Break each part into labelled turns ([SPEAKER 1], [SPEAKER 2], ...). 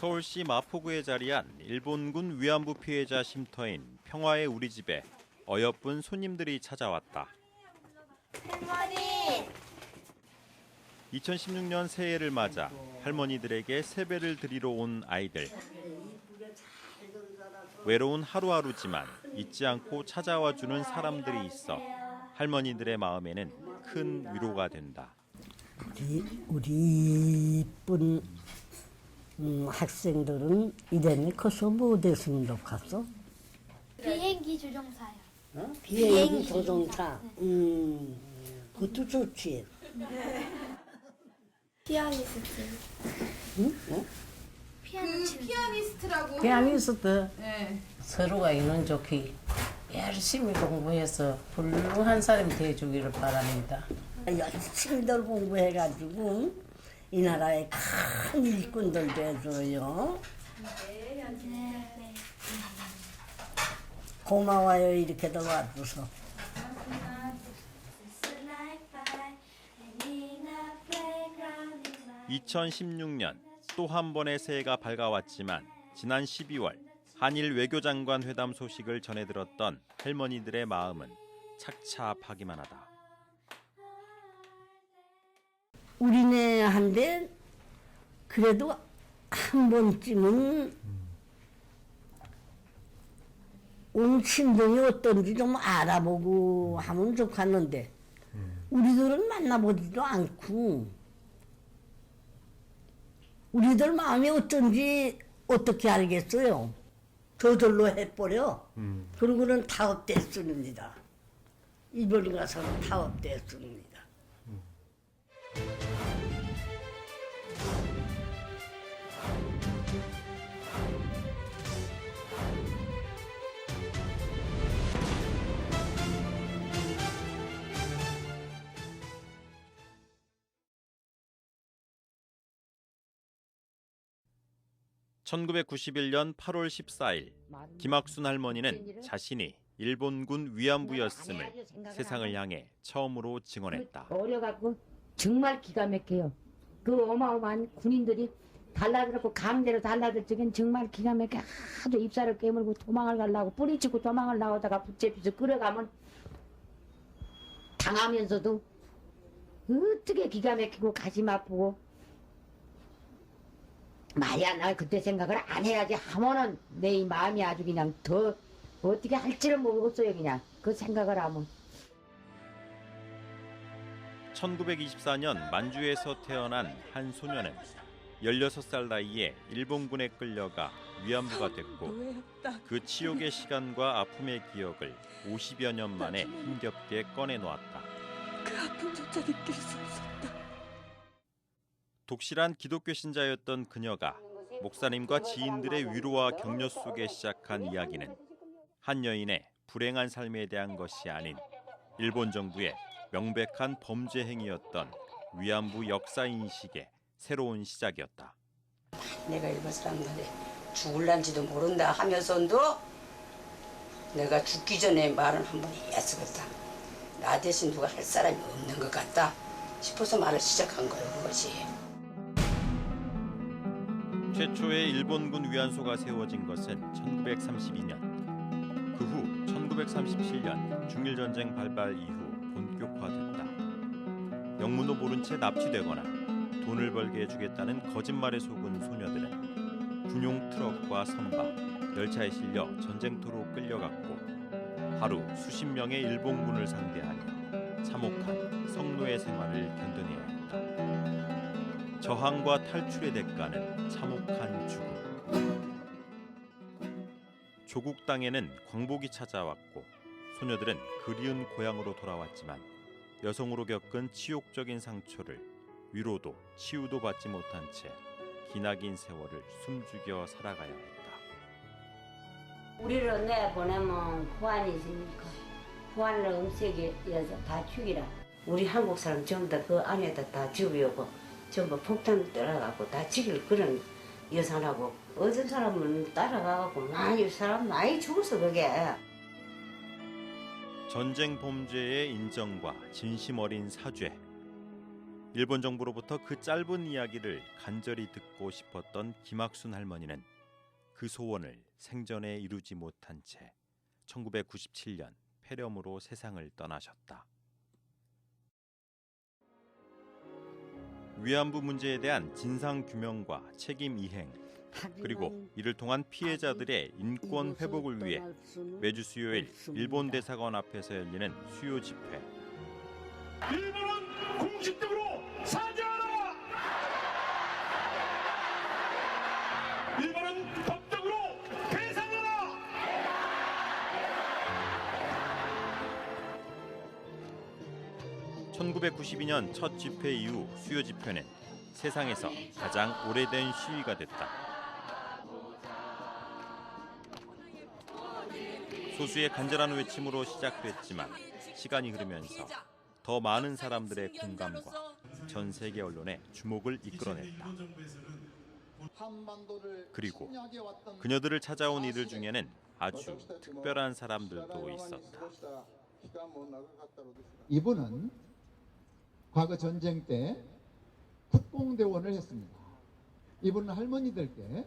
[SPEAKER 1] 서울시 마포구에 자리한 일본군 위안부 피해자 쉼터인 평화의 우리집에 어여쁜 손님들이 찾아왔다.
[SPEAKER 2] 할머니!
[SPEAKER 1] 2016년 새해를 맞아 할머니들에게 세배를 드리러 온 아이들. 외로운 하루하루지만 잊지 않고 찾아와주는 사람들이 있어 할머니들의 마음에는 큰 위로가 된다.
[SPEAKER 3] 우리 이쁜 학생들은 이래니 커서 뭐 됐으면 좋겠어?
[SPEAKER 2] 비행기 조종사요.
[SPEAKER 3] 어? 비행기 조종사. 그것도 좋지.
[SPEAKER 2] 피아니스트.
[SPEAKER 3] 응? 어?
[SPEAKER 2] 피아니스트라고.
[SPEAKER 4] 피아니스트
[SPEAKER 5] 네.
[SPEAKER 4] 서로가 있는 좋게 열심히 공부해서 훌륭한 사람이 되어주기를 바랍니다.
[SPEAKER 3] 열심히들 공부해가지고 이 나라의 큰 일꾼들 돼줘요. 고마워요, 이렇게도 와줘서.
[SPEAKER 1] 2016년 또 한 번의 새해가 밝아왔지만 지난 12월 한일 외교장관 회담 소식을 전해 들었던 할머니들의 마음은 착잡하기만 하다.
[SPEAKER 3] 우리네한테 그래도 한 번쯤은 온 친동이 어떤지 좀 알아보고 하면 좋겠는데 우리들은 만나보지도 않고 우리들 마음이 어쩐지 어떻게 알겠어요? 저절로 해버려. 그러고는 타업됐습니다. 일본에 가서는 타업됐습니다.
[SPEAKER 1] (1991년 8월 14일) 김학순 할머니는 자신이 일본군 위안부였음을 세상을 향해 처음으로 증언했다.
[SPEAKER 6] 어려갖고 정말 기가 막혀요. 그 어마어마한 군인들이 달라들었고 강제로 달라들 적엔 정말 기가 막혀. 하도 입살을 깨물고 도망을 가려고 뿌리치고 도망을 나오다가 붙잡혀서 끌어가면 당하면서도 어떻게 기가 막히고 가슴 아프고 말이야. 나 그때 생각을 안 해야지 하면은 내 이 마음이 아주 그냥 더 어떻게 할지를 모르겠어요. 그냥 그 생각을 하면.
[SPEAKER 1] 1924년 만주에서 태어난 한 소녀는 16살 나이에 일본군에 끌려가 위안부가 됐고 그 치욕의 시간과 아픔의 기억을 50여 년 만에 힘겹게 꺼내놓았다.
[SPEAKER 7] 그 아픔조차 느낄 수 없었다.
[SPEAKER 1] 독실한 기독교 신자였던 그녀가 목사님과 지인들의 위로와 격려 속에 시작한 이야기는 한 여인의 불행한 삶에 대한 것이 아닌 일본 정부의 명백한 범죄 행위였던 위안부 역사 인식의 새로운 시작이었다.
[SPEAKER 8] 내가 일본 사람들이 죽을란지도 모른다 하면서도 내가 죽기 전에 말은 한번 해야 쓰겠다. 나 대신 누가 할 사람이 없는 것 같다 싶어서 말을 시작한 거예요. 그것이.
[SPEAKER 1] 최초의 일본군 위안소가 세워진 것은 1932년. 그 후 1937년 중일전쟁 발발 이후 본격화됐다. 영문도 모른 채 납치되거나 돈을 벌게 해주겠다는 거짓말에 속은 소녀들은 군용 트럭과 선박, 열차에 실려 전쟁터로 끌려갔고 하루 수십 명의 일본군을 상대하며 참혹한 성노예 생활을 견뎌내야 했다. 저항과 탈출의 대가는 참혹한 죽음. 조국 땅에는 광복이 찾아왔고 소녀들은 그리운 고향으로 돌아왔지만 여성으로 겪은 치욕적인 상처를 위로도 치유도 받지 못한 채 기나긴 세월을 숨죽여 살아가야 했다.
[SPEAKER 6] 우리를 내보내면 후환이 있으니까 후환을 음색이어서 다 죽이라.
[SPEAKER 8] 우리 한국 사람 전부 다 그 안에다 다 죽이고 전부 폭탄 들어가고 다 죽일 그런 여산하고 어떤 사람은 따라가고 사람 많이 죽었어 그게.
[SPEAKER 1] 전쟁 범죄의 인정과 진심 어린 사죄. 일본 정부로부터 그 짧은 이야기를 간절히 듣고 싶었던 김학순 할머니는 그 소원을 생전에 이루지 못한 채 1997년 폐렴으로 세상을 떠나셨다. 위안부 문제에 대한 진상 규명과 책임 이행, 그리고 이를 통한 피해자들의 인권 회복을 위해 매주 수요일 일본 대사관 앞에서 열리는 수요 집회.
[SPEAKER 5] 일본은 공식적으로 사죄하라! 일본은 법적으로 배상하라!
[SPEAKER 1] 1992년 첫 집회 이후 수요 집회는 세상에서 가장 오래된 시위가 됐다. 소수의 간절한 외침으로 시작됐지만 시간이 흐르면서 더 많은 사람들의 공감과 전 세계 언론의 주목을 이끌어냈다. 그리고 그녀들을 찾아온 이들 중에는 아주 특별한 사람들도 있었다.
[SPEAKER 9] 이분은 과거 전쟁 때 특공대원을 했습니다. 이분은 할머니들께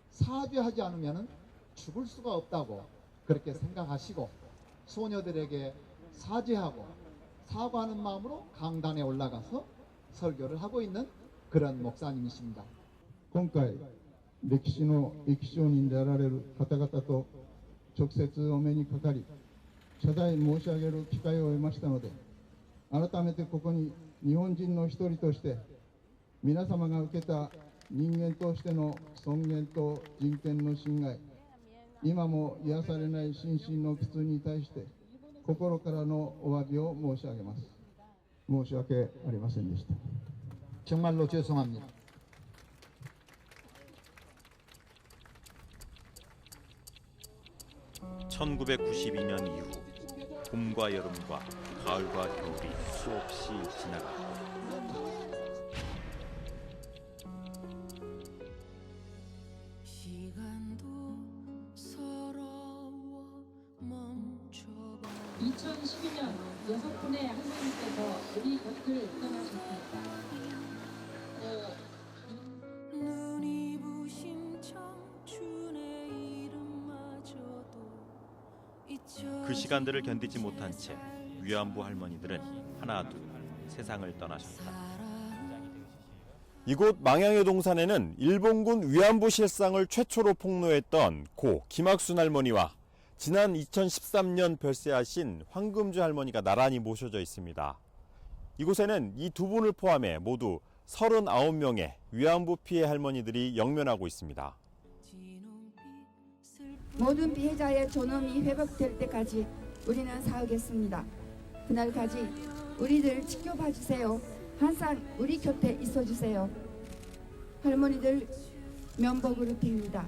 [SPEAKER 9] 사죄하지 않으면 죽을 수가 없다고 그렇게 생각하시고 소녀들에게 사죄하고 사과하는 마음으로 강단에 올라가서 설교를 하고 있는 그런 목사님이십니다.
[SPEAKER 10] 今回歴史の生き証人であられる方々と直接お目にかかり謝罪申し上げる機会を得ましたので、改めてここに日本人の一人として皆様が受けた人間としての尊厳と人権の侵害、今も癒されない心身の苦痛に対して心からのお詫びを申し上げます。申し訳ありませんでした。
[SPEAKER 9] 정말로 죄송합니다.
[SPEAKER 1] (1992년) 이후 봄과 여름과 가을과 겨울이 수없이 지나갔다.
[SPEAKER 7] 시간도 서러워 멈춰봐.
[SPEAKER 6] 2012년 6분의 할머니께서 우리 곁을 떠나셨습니다.
[SPEAKER 7] 눈이 부신 청춘의 이름마저도
[SPEAKER 1] 그 시간들을 견디지 못한 채 위안부 할머니들은 하나둘 세상을 떠나셨다. 이곳 망향의 동산에는 일본군 위안부 실상을 최초로 폭로했던 고 김학순 할머니와 지난 2013년 별세하신 황금주 할머니가 나란히 모셔져 있습니다. 이곳에는 이 두 분을 포함해 모두 39명의 위안부 피해 할머니들이 영면하고 있습니다.
[SPEAKER 11] 모든 피해자의 존엄이 회복될 때까지 우리는 싸우겠습니다. 그날까지 우리들 지켜봐 주세요. 항상 우리 곁에 있어 주세요. 할머니들 면목으로 빕니다.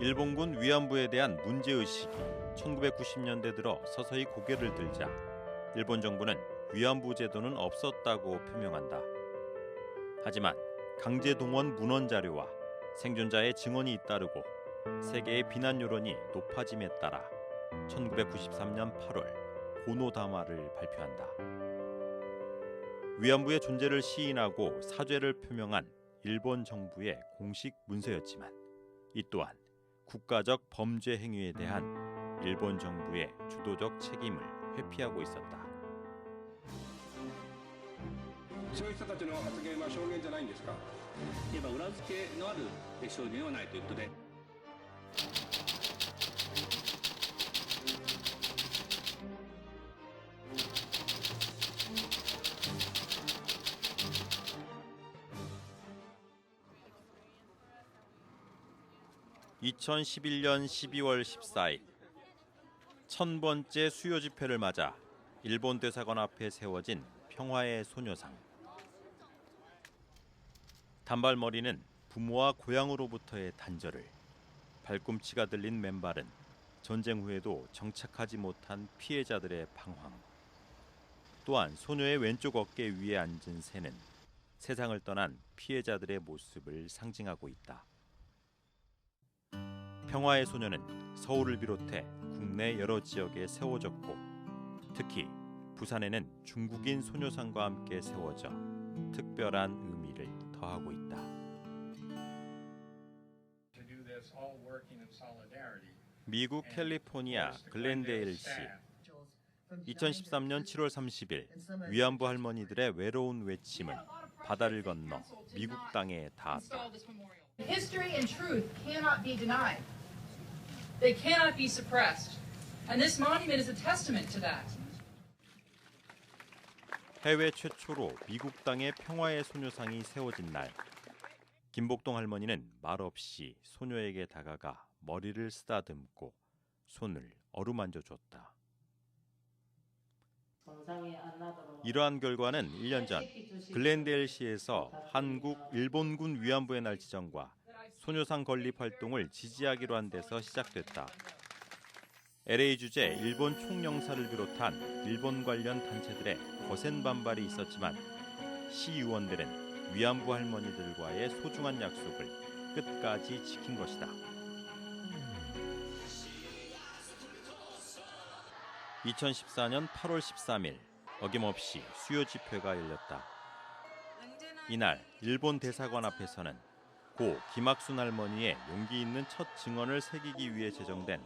[SPEAKER 1] 일본군 위안부에 대한 문제의식이 1990년대 들어 서서히 고개를 들자 일본 정부는 위안부 제도는 없었다고 표명한다. 하지만 강제동원 문헌 자료와 생존자의 증언이 잇따르고 세계의 비난 여론이 높아짐에 따라 1993년 8월 고노다마를 발표한다. 위안부의 존재를 시인하고 사죄를 표명한 일본 정부의 공식 문서였지만 이 또한 국가적 범죄 행위에 대한 일본 정부의 주도적 책임을 회피하고 있었다.
[SPEAKER 5] そういう人たちの発言は証言じゃないんですか。
[SPEAKER 12] 裏付けのある証言はないということで。 2011년 12월 14일 1000번째 수요 집회를 맞아 일본 대사관 앞에 세워진 평화의 소녀상. 단발머리는 부모와 고향으로부터의 단절을, 발꿈치가 들린 맨발은 전쟁 후에도 정착하지 못한 피해자들의 방황. 또한 소녀의 왼쪽 어깨 위에 앉은 새는 세상을 떠난 피해자들의 모습을 상징하고 있다. 평화의 소녀는 서울을 비롯해 국내 여러 지역에 세워졌고 특히
[SPEAKER 1] 부산에는 중국인 소녀상과 함께 세워져 특별한 의미를 더하고 있다. 미국 캘리포니아 글렌데일시 2013년 7월 30일 위안부 할머니들의 외로운 외침은 바다를 건너 미국 땅에 닿았다.
[SPEAKER 13] History and truth cannot be denied. They cannot be suppressed. And this monument is a testament to that.
[SPEAKER 1] 해외 최초로 미국 땅에 평화의 소녀상이 세워진 날, 김복동 할머니는 말없이 소녀에게 다가가 머리를 쓰다듬고 손을 어루만져 줬다. 이러한 결과는 1년 전 글렌데일시에서 한국 일본군 위안부의 날 지정과 소녀상 건립 활동을 지지하기로 한 데서 시작됐다. LA 주재 일본 총영사를 비롯한 일본 관련 단체들의 거센 반발이 있었지만 시의원들은 위안부 할머니들과의 소중한 약속을 끝까지 지킨 것이다. 2014년 8월 13일 어김없이 수요 집회가 열렸다. 이날 일본 대사관 앞에서는 고 김학순 할머니의 용기 있는 첫 증언을 새기기 위해 제정된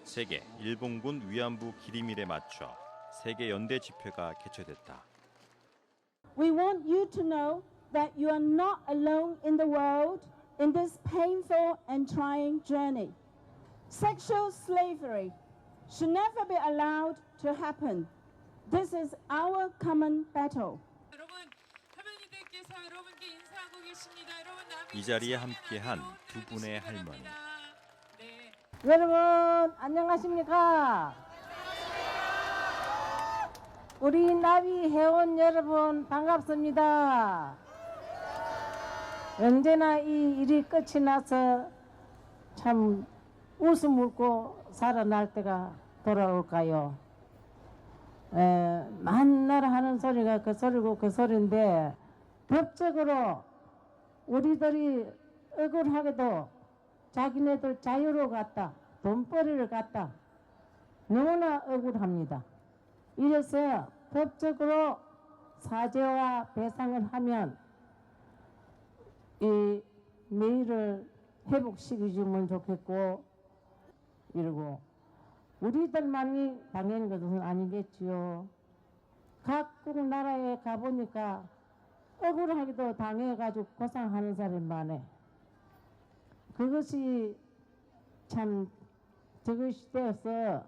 [SPEAKER 1] 세계 일본군 위안부 기림일에 맞춰 세계 연대 집회가 개최됐다.
[SPEAKER 14] We want you to know that you are not alone in the world in this painful and trying journey. Sexual slavery should never be allowed to happen. This is our common battle.
[SPEAKER 1] 이 자리에 함께한 두 분의 할머니.
[SPEAKER 14] 여러분 안녕하십니까? 우리 나비 회원 여러분 반갑습니다. 언제나 이 일이 끝이 나서 참 웃음 웃고 살아날 때가 돌아올까요? 만나라 하는 소리가 그 소리고 그 소리인데 법적으로 우리들이 억울하게도 자기네들 자유로 갔다 돈벌이를 갔다 너무나 억울합니다. 이래서 법적으로 사죄와 배상을 하면 이 매일을 회복시켜주면 좋겠고 이러고 우리들만이 당연한 것은 아니겠지요. 각국 나라에 가보니까 억울하게도 당해가지고 고생하는 사람이 많아. 그것이 참 저것이 되어서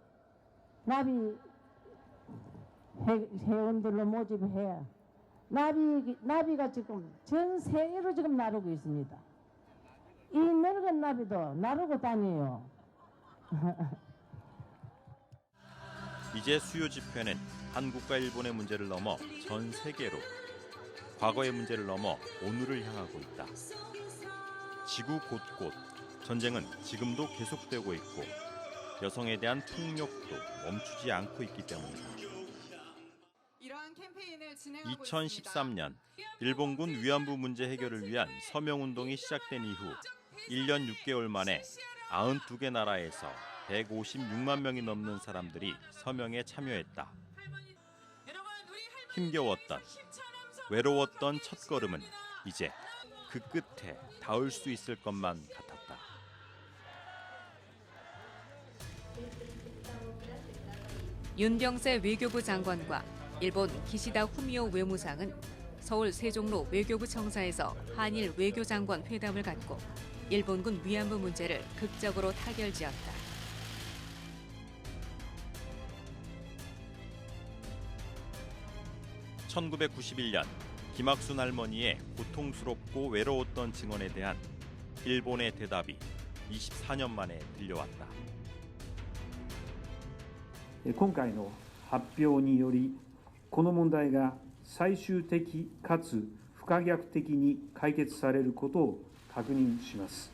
[SPEAKER 14] 나비 회원들로 모집해. 나비가 지금 전 세계로 지금 나르고 있습니다. 이 늙은 나비도 나르고 다녀요.
[SPEAKER 1] 이제 수요 집회는 한국과 일본의 문제를 넘어 전 세계로, 과거의 문제를 넘어 오늘을 향하고 있다. 지구 곳곳 전쟁은 지금도 계속되고 있고 여성에 대한 폭력도 멈추지 않고 있기 때문이다. 2013년 일본군 위안부 문제 해결을 위한 서명운동이 시작된 이후 1년 6개월 만에 92개 나라에서 156만 명이 넘는 사람들이 서명에 참여했다. 힘겨웠던, 외로웠던 첫걸음은 이제 그 끝에 닿을 수 있을 것만 같았다.
[SPEAKER 15] 윤병세 외교부 장관과 일본 기시다 후미오 외무상은 서울 세종로 외교부 청사에서 한일 외교장관 회담을 갖고 일본군 위안부 문제를 극적으로 타결지었다.
[SPEAKER 1] (1991년) 김학순 할머니의 고통스럽고 외로웠던 증언에 대한 일본의 대답이 24년 만에 들려왔다.
[SPEAKER 16] 今回の発表によりこの問題が最終的かつ不可逆的に解決されることを確認します。
[SPEAKER 7] /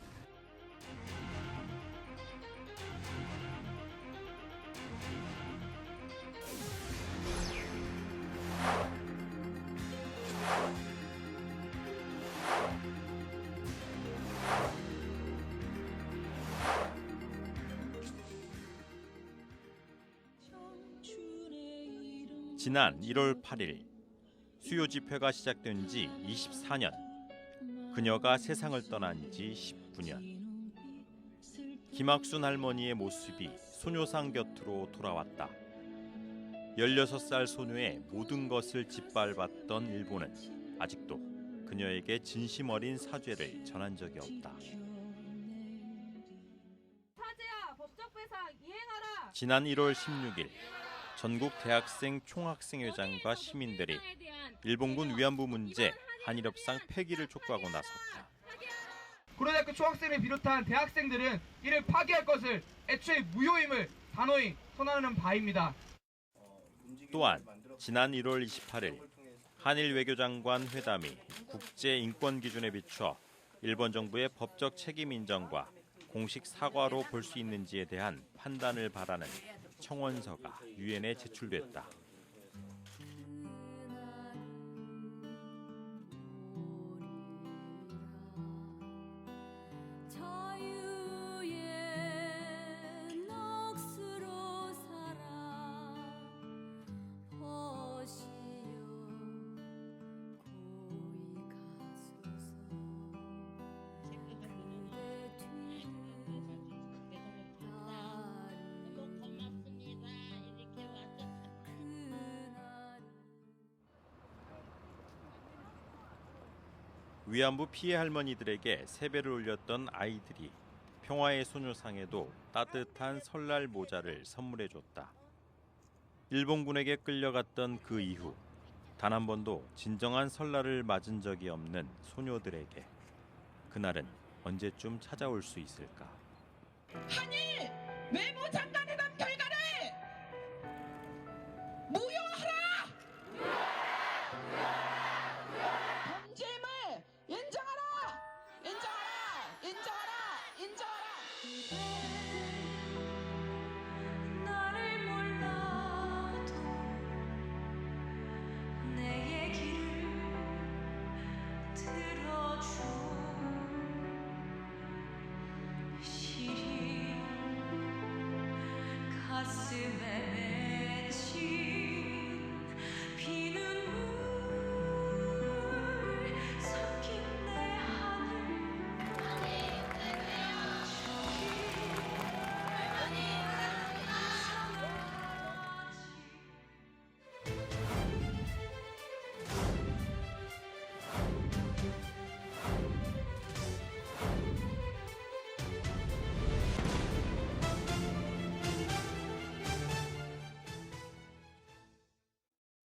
[SPEAKER 1] 지난 1월 8일 수요 집회가 시작된 지 24년, 그녀가 세상을 떠난 지 19년. 김학순 할머니의 모습이 소녀상 곁으로 돌아왔다. 16살 소녀의 모든 것을 짓밟았던 일본은 아직도 그녀에게 진심 어린 사죄를 전한 적이 없다.
[SPEAKER 17] 사죄야, 법적 배상 이행하라.
[SPEAKER 1] 지난 1월 16일 전국 대학생 총학생회장과 시민들이 일본군 위안부 문제 한일협상 폐기를 촉구하고 나섰다.
[SPEAKER 18] 고려대학교 총학생을 비롯한 대학생들은 이를 파기할 것을 애초에 무효임을 단호히 선언하는 바입니다.
[SPEAKER 1] 또한 지난 1월 28일 한일 외교장관 회담이 국제 인권 기준에 비춰 일본 정부의 법적 책임 인정과 공식 사과로 볼 수 있는지에 대한 판단을 바라는 청원서가 유엔에 제출됐다. 위안부 피해 할머니들에게 세배를 올렸던 아이들이 평화의 소녀상에도 따뜻한 설날 모자를 선물해줬다. 일본군에게 끌려갔던 그 이후 단 한 번도 진정한 설날을 맞은 적이 없는 소녀들에게 그날은 언제쯤 찾아올 수 있을까?
[SPEAKER 17] 한일 외무장관회담